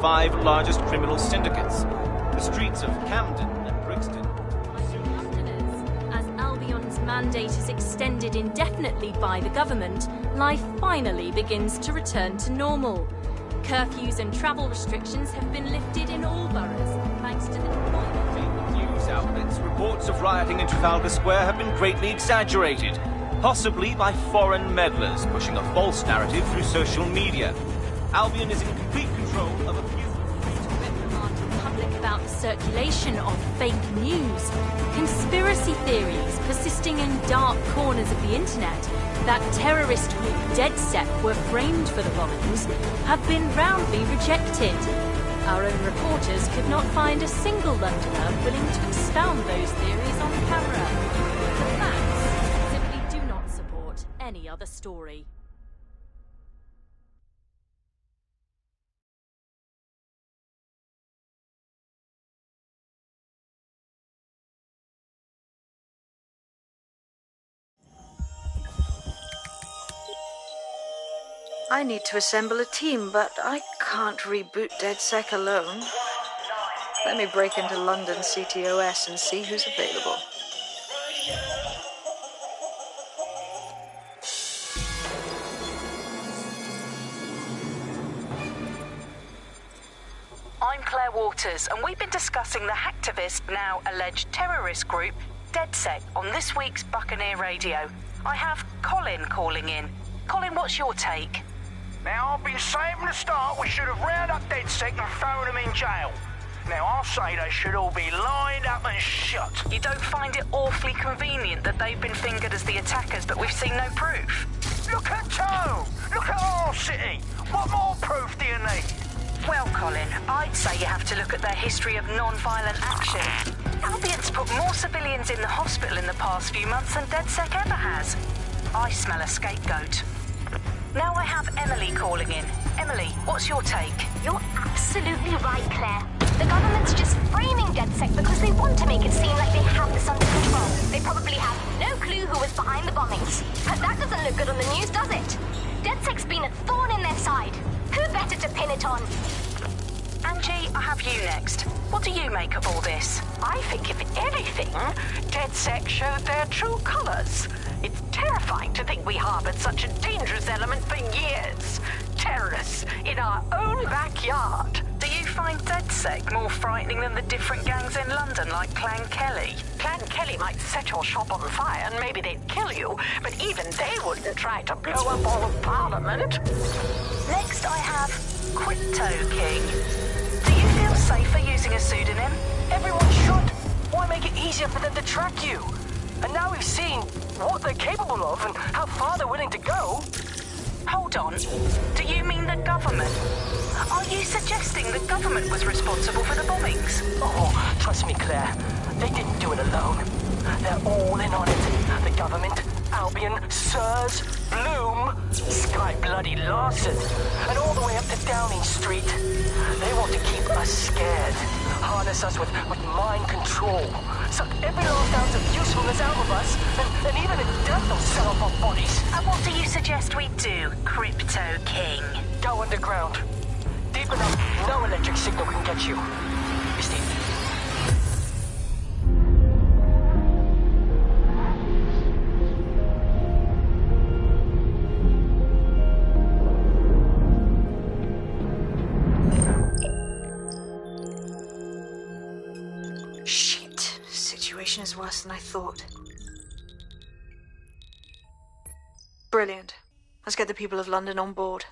5 largest criminal syndicates. The streets of Camden and Brixton. Londoners, as Albion's mandate is extended indefinitely by the government, life finally begins to return to normal. Curfews and travel restrictions have been lifted in all boroughs, thanks to the deployment. News outlets, reports of rioting in Trafalgar Square have been greatly exaggerated, possibly by foreign meddlers pushing a false narrative through social media. Albion is in complete control of a few... Reprimand the public about the circulation of fake news, conspiracy theories persisting in dark corners of the internet that terrorist group DedSec were framed for the bombings have been roundly rejected. Our own reporters could not find a single Londoner willing to expound those theories on camera. The facts simply do not support any other story. I need to assemble a team, but I can't reboot DedSec alone. Let me break into London CTOS and see who's available. I'm Claire Waters, and we've been discussing the hacktivist, now alleged terrorist group, DedSec, on this week's Buccaneer Radio. I have Colin calling in. Colin, what's your take? Now, I've been saying from the start we should have rounded up DedSec and thrown them in jail. Now, I'll say they should all be lined up and shot. You don't find it awfully convenient that they've been fingered as the attackers, but we've seen no proof? Look at Toe! Look at our city! What more proof do you need? Well, Colin, I'd say you have to look at their history of non-violent action. Albion's put more civilians in the hospital in the past few months than DedSec ever has. I smell a scapegoat. Now I have Emily calling in. Emily, what's your take? You're absolutely right, Claire. The government's just framing DedSec because they want to make it seem like they have this under control. They probably have no clue who was behind the bombings. But that doesn't look good on the news, does it? DedSec's been a thorn in their side. Who better to pin it on? Angie, I have you next. What do you make of all this? I think, if anything, DedSec showed their true colors. It's terrifying to think we harbored such a dangerous element for years. Terrorists in our own backyard. Do you find DedSec more frightening than the different gangs in London, like Clan Kelly? Clan Kelly might set your shop on fire and maybe they'd kill you, but even they wouldn't try to blow up all of Parliament. Next I have Crypto King. Do you feel safer using a pseudonym? Everyone should. Why make it easier for them to track you? And now we've seen what they're capable of and how far they're willing to go. Hold on. Do you mean the government? Are you suggesting the government was responsible for the bombings? Oh, trust me, Claire. They didn't do it alone. They're all in on it. The government, Albion, Sirs, Bloom, Sky Bloody Larson, and all the way up to Downing Street. They want to keep us scared. Harness us with mind control. Suck every last ounce of usefulness out of us, and even at death they'll sell off our bodies. And what do you suggest we do, Crypto King? Go underground. Deep enough, no electric signal can get you. Misty. Shit. Situation is worse than I thought. Brilliant. Let's get the people of London on board.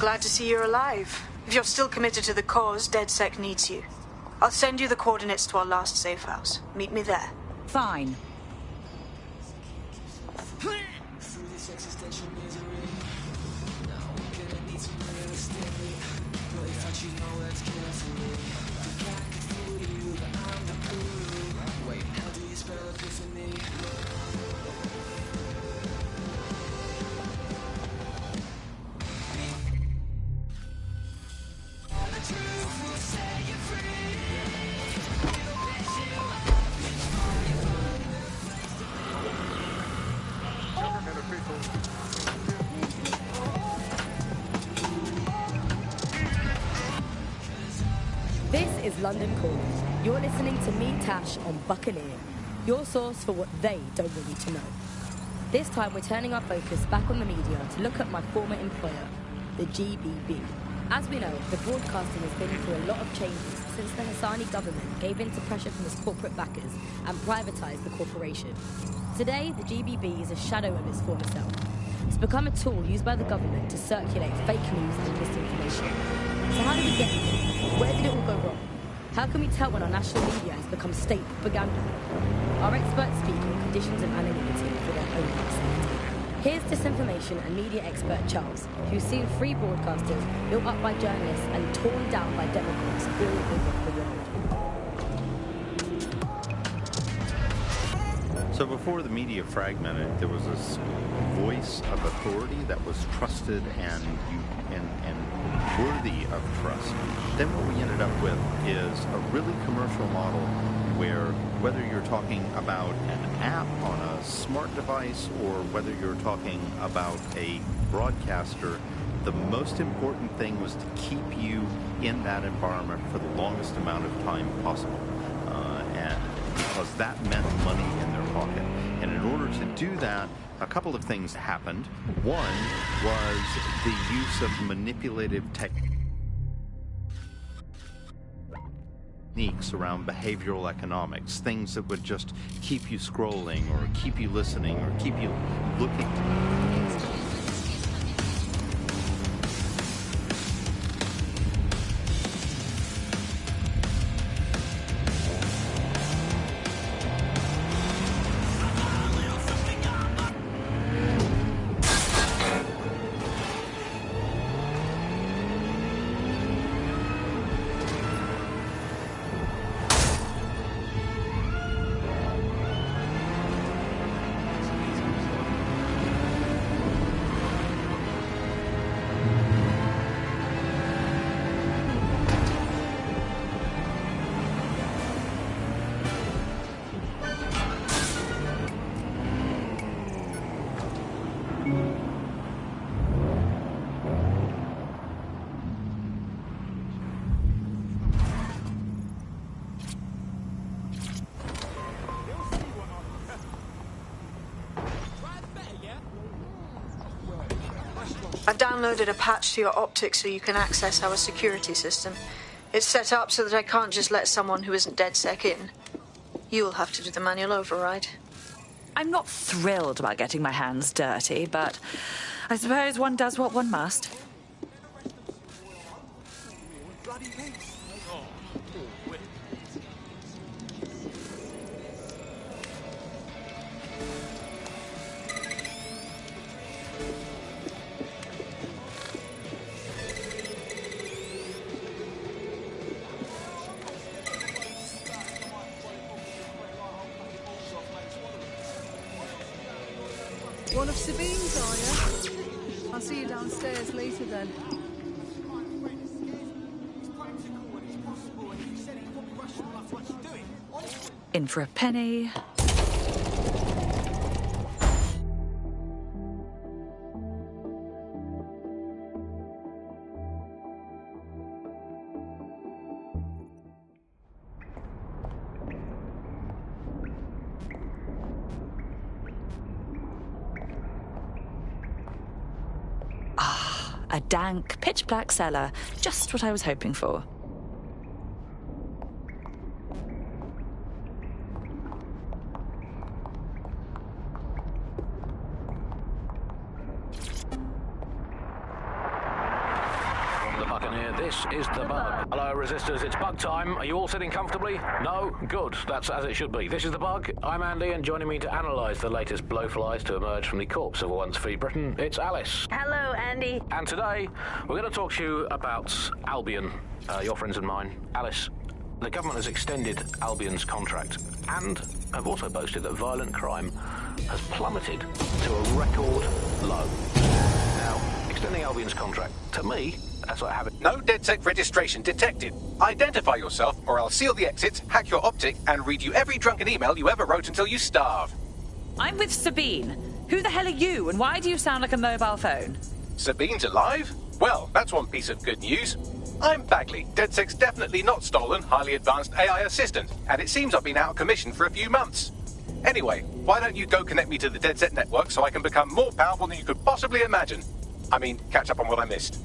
glad to see you're alive. If you're still committed to the cause, DedSec needs you. I'll send you the coordinates to our last safe house. Meet me there. Fine. This is London Calling. You're listening to me, Tash, on Buccaneer, your source for what they don't want you to know. This time we're turning our focus back on the media to look at my former employer, the GBB. As we know, the broadcasting has been through a lot of changes since the Hassani government gave in to pressure from its corporate backers and privatised the corporation. Today, the GBB is a shadow of its former self. It's become a tool used by the government to circulate fake news and misinformation. So how did we get here? Where did it all go wrong? How can we tell when our national media has become state propaganda? Our experts speak on conditions of anonymity for their own safety. Here's disinformation and media expert Charles, who's seen free broadcasters built up by journalists and torn down by Democrats all over the world. So before the media fragmented, there was this voice of authority that was trusted and worthy of trust. Then what we ended up with is a really commercial model where whether you're talking about an app on a smart device or whether you're talking about a broadcaster, the most important thing was to keep you in that environment for the longest amount of time possible. And because that meant money in their pocket. And in order to do that, a couple of things happened. One was the use of manipulative techniques around behavioral economics, things that would just keep you scrolling or keep you listening or keep you looking. I've downloaded a patch to your optics so you can access our security system. It's set up so that I can't just let someone who isn't DedSec in. You'll have to do the manual override. I'm not thrilled about getting my hands dirty, but I suppose one does what one must. One of Sabine's, are you? I'll see you downstairs later then. In for a penny. A dank, pitch-black cellar. Just what I was hoping for. Bug. Hello, Resistors. It's bug time. Are you all sitting comfortably? No? Good. That's as it should be. This is The Bug. I'm Andy, and joining me to analyse the latest blowflies to emerge from the corpse of a once free Britain, it's Alice. Hello, Andy. And today, we're going to talk to you about Albion, your friends and mine. Alice, the government has extended Albion's contract and have also boasted that violent crime has plummeted to a record low. Now, extending Albion's contract, to me, that's what I have it. No DedSec registration detected. Identify yourself or I'll seal the exits, hack your optic, and read you every drunken email you ever wrote until you starve. I'm with Sabine. Who the hell are you, and why do you sound like a mobile phone? Sabine's alive? Well, that's one piece of good news. I'm Bagley, DedSec's definitely not stolen, highly advanced AI assistant, and it seems I've been out of commission for a few months. Anyway, why don't you go connect me to the DedSec network so I can become more powerful than you could possibly imagine? I mean, catch up on what I missed.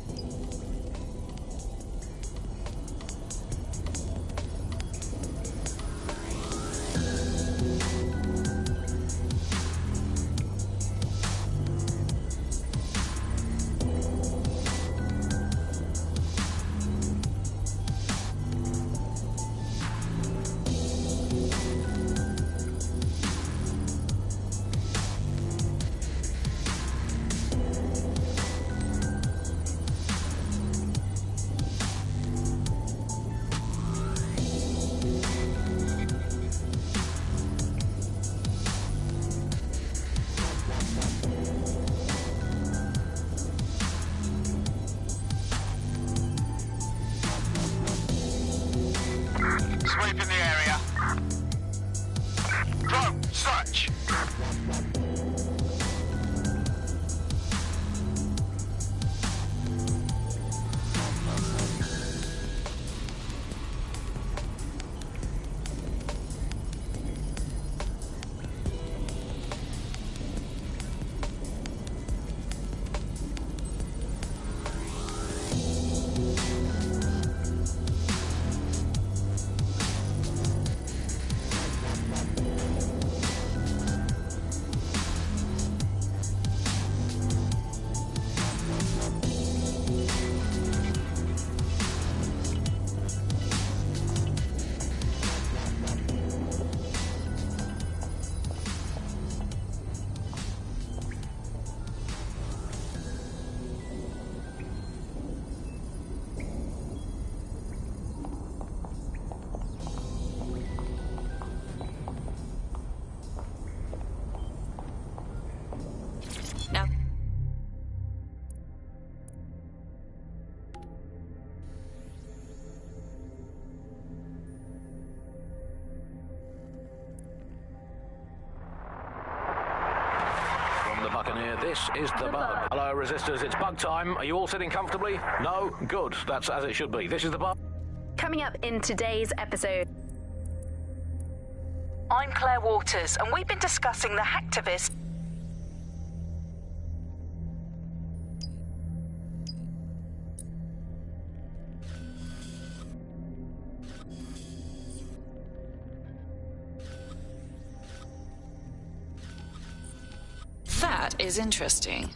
Sweep in the area. Drone, search. Now, From the Buccaneer, this is The Bug. Hello, Resistors. It's bug time. Are you all sitting comfortably? No? Good. That's as it should be. This is The Bug. Coming up in today's episode. I'm Claire Waters, and we've been discussing the hacktivists. that is interesting.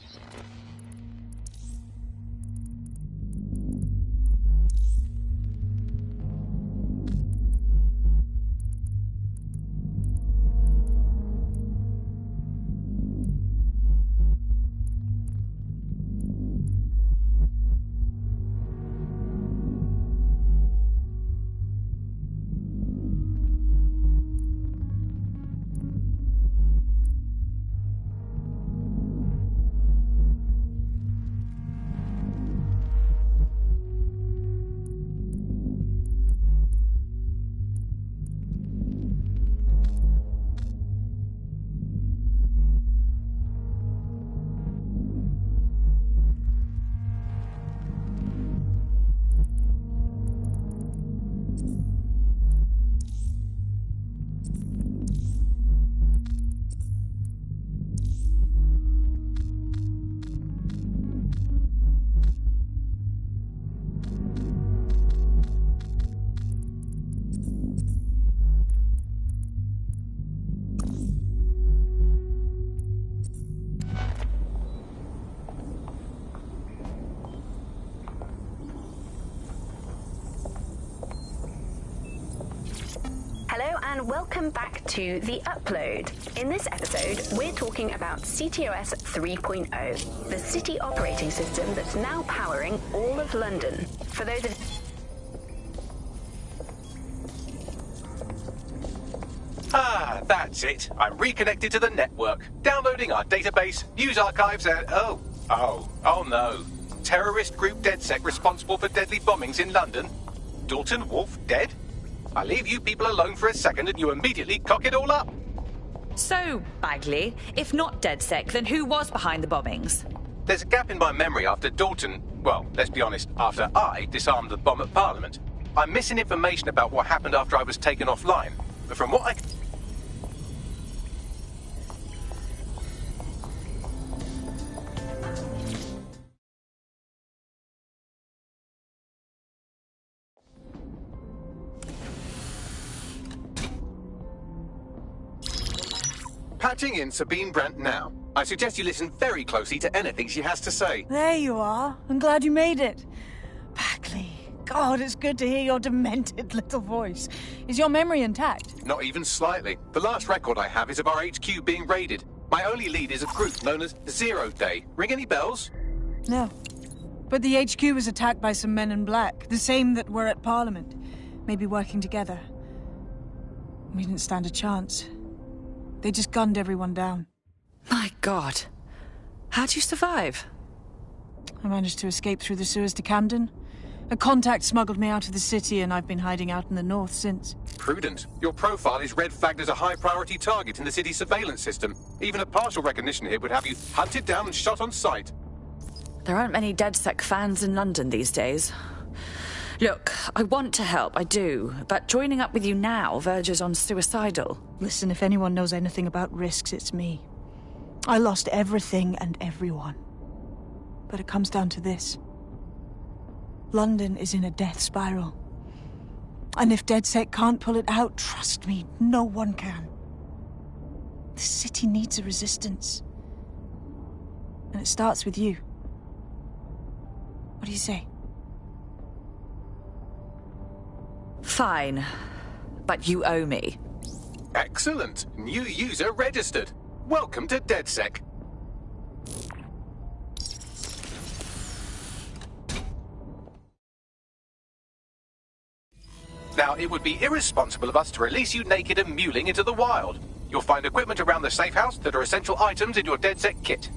Hello and welcome back to The Upload. In this episode, we're talking about CTOS 3.0, the city operating system that's now powering all of London. For those of Ah, that's it. I'm reconnected to the network, downloading our database, news archives, and oh no. Terrorist group DedSec responsible for deadly bombings in London. Dalton Wolf dead? I leave you people alone for a second and you immediately cock it all up. So, Bagley, if not DedSec, then who was behind the bombings? There's a gap in my memory after Dalton, well, let's be honest, after I disarmed the bomb at Parliament. I'm missing information about what happened after I was taken offline, but from what I... Patching in Sabine Brandt now. I suggest you listen very closely to anything she has to say. There you are. I'm glad you made it. Bagley. God, it's good to hear your demented little voice. Is your memory intact? Not even slightly. The last record I have is of our HQ being raided. My only lead is a group known as Zero Day. Ring any bells? No. But the HQ was attacked by some men in black, the same that were at Parliament. Maybe working together. We didn't stand a chance. They just gunned everyone down. My God. How'd you survive? I managed to escape through the sewers to Camden. A contact smuggled me out of the city, and I've been hiding out in the north since. Prudent. Your profile is red flagged as a high-priority target in the city's surveillance system. Even a partial recognition here would have you hunted down and shot on sight. There aren't many DedSec fans in London these days. Look, I want to help, I do, but joining up with you now verges on suicidal. Listen, if anyone knows anything about risks, it's me. I lost everything and everyone. But it comes down to this. London is in a death spiral. And if DedSec can't pull it out, trust me, no one can. The city needs a resistance. And it starts with you. What do you say? Fine, but you owe me. Excellent. New user registered. Welcome to DedSec. Now, it would be irresponsible of us to release you naked and mewling into the wild. You'll find equipment around the safe house that are essential items in your DedSec kit.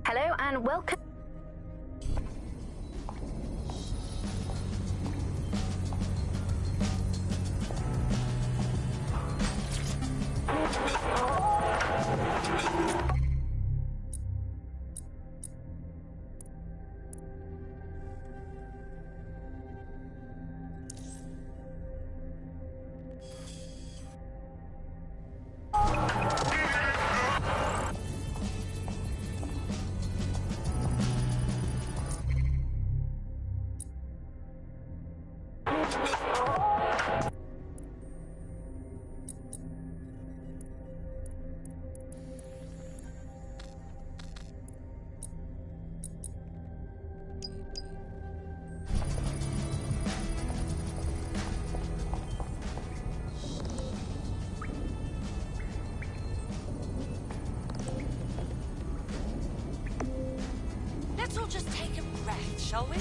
Hello and welcome. Let's all just take a breath, shall we?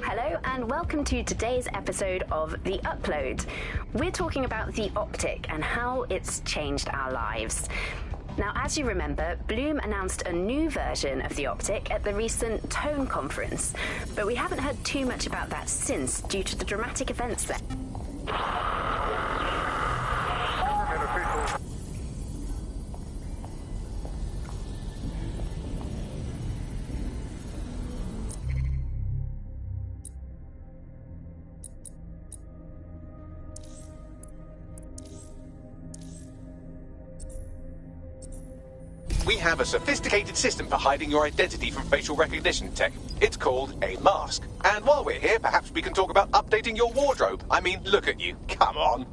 Hello and welcome to today's episode of The Upload. We're talking about the optic and how it's changed our lives. Now, as you remember, Bloom announced a new version of the optic at the recent Tone conference, but we haven't heard too much about that since due to the dramatic events there. We have a sophisticated system for hiding your identity from facial recognition tech. It's called a mask. And while we're here, perhaps we can talk about updating your wardrobe. I mean, look at you. Come on.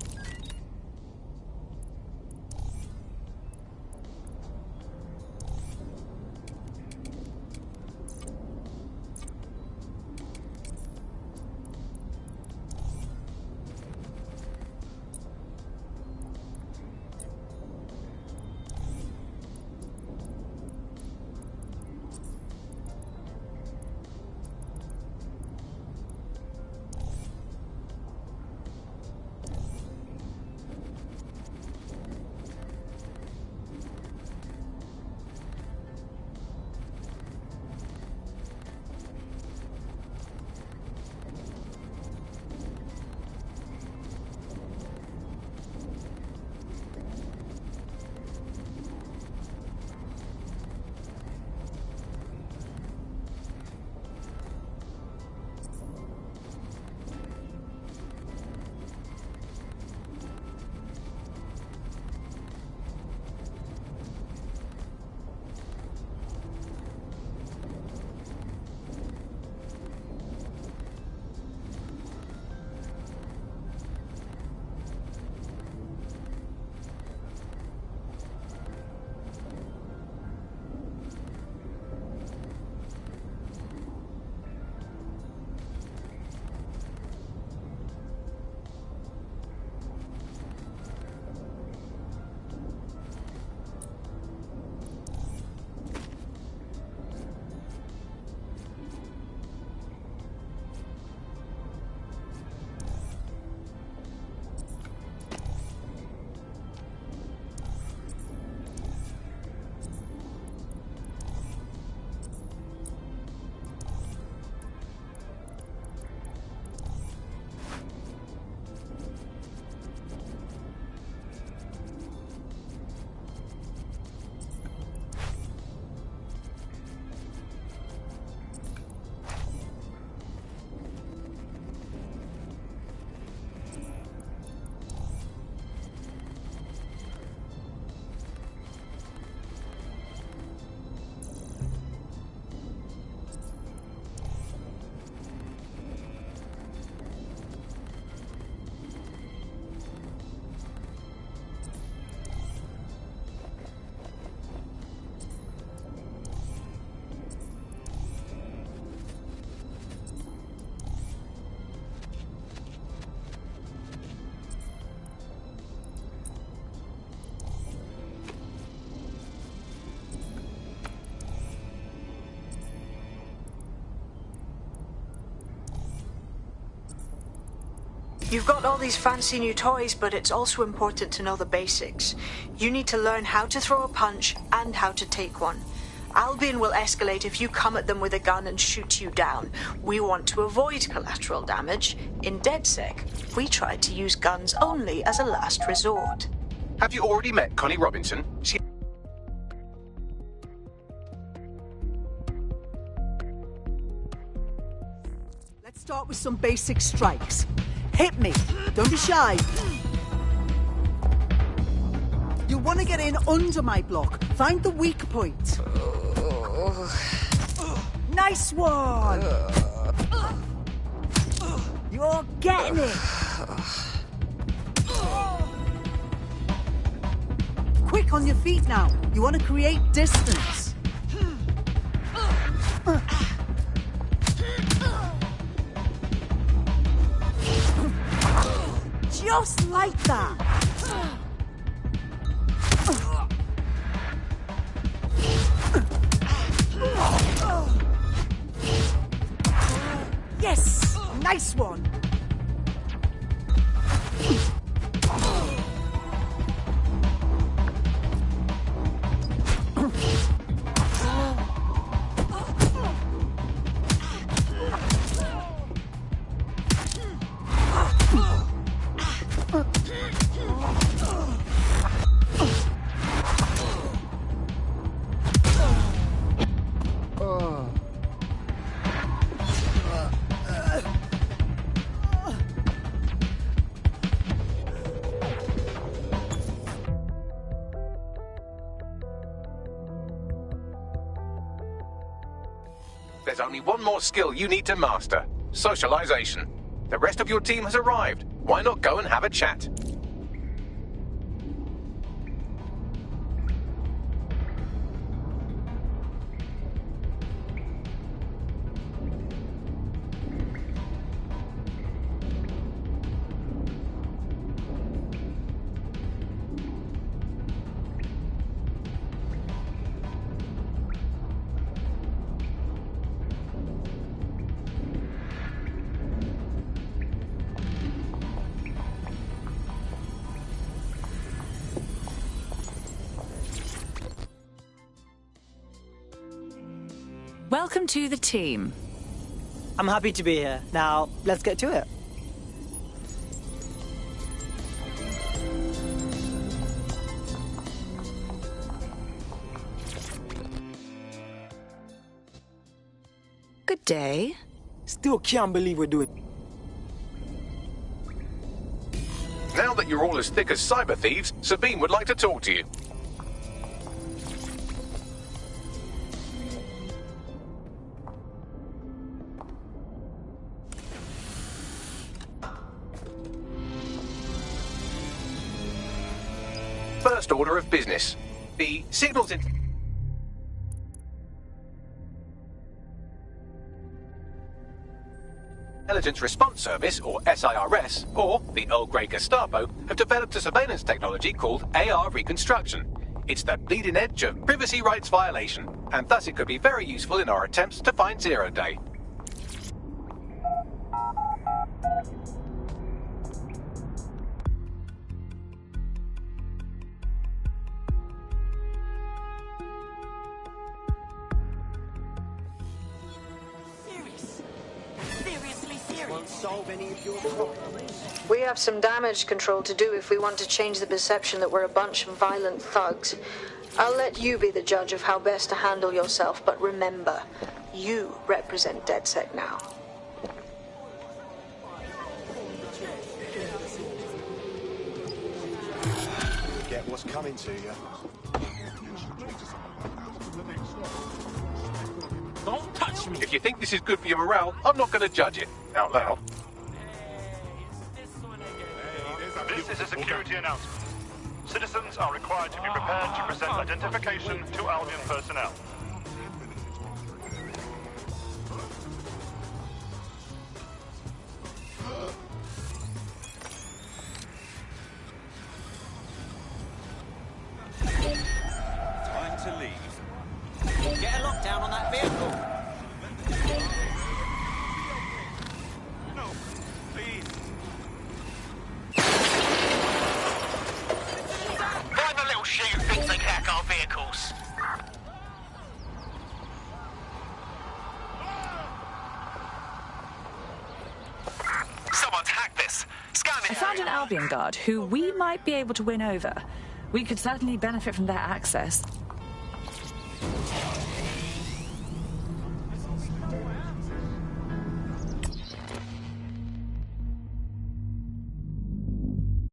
You've got all these fancy new toys, but it's also important to know the basics. You need to learn how to throw a punch and how to take one. Albion will escalate if you come at them with a gun and shoot you down. We want to avoid collateral damage. In DedSec, we tried to use guns only as a last resort. Have you already met Connie Robinson? Let's start with some basic strikes. Hit me. Don't be shy. You want to get in under my block. Find the weak point. Nice one! You're getting it! Quick on your feet now. You want to create distance. Just like that. Yes! Nice one! There's only one more skill you need to master. Socialization. The rest of your team has arrived. Why not go and have a chat? Welcome to the team. I'm happy to be here. Now, let's get to it. Good day. Still can't believe we're doing. Now that you're all as thick as cyber thieves, Sabine would like to talk to you. First order of business. The signals Intelligence Response Service, or SIRS, or the Earl Grey Gestapo, have developed a surveillance technology called AR Reconstruction. It's the bleeding edge of privacy rights violation, and thus it could be very useful in our attempts to find Zero Day. Solve any of your problems. We have some damage control to do if we want to change the perception that we're a bunch of violent thugs. I'll let you be the judge of how best to handle yourself, but remember, you represent DedSec now. Get what's coming to you. Don't touch me! If you think this is good for your morale, I'm not going to judge it out loud. This is a security announcement. Citizens are required to be prepared to present identification to Albion personnel. Time to leave. Get a lockdown on that vehicle. No, please. Find the little shit who thinks they can hack our vehicles. hack this. Scan the I found an Albion guard who we might be able to win over. We could certainly benefit from their access.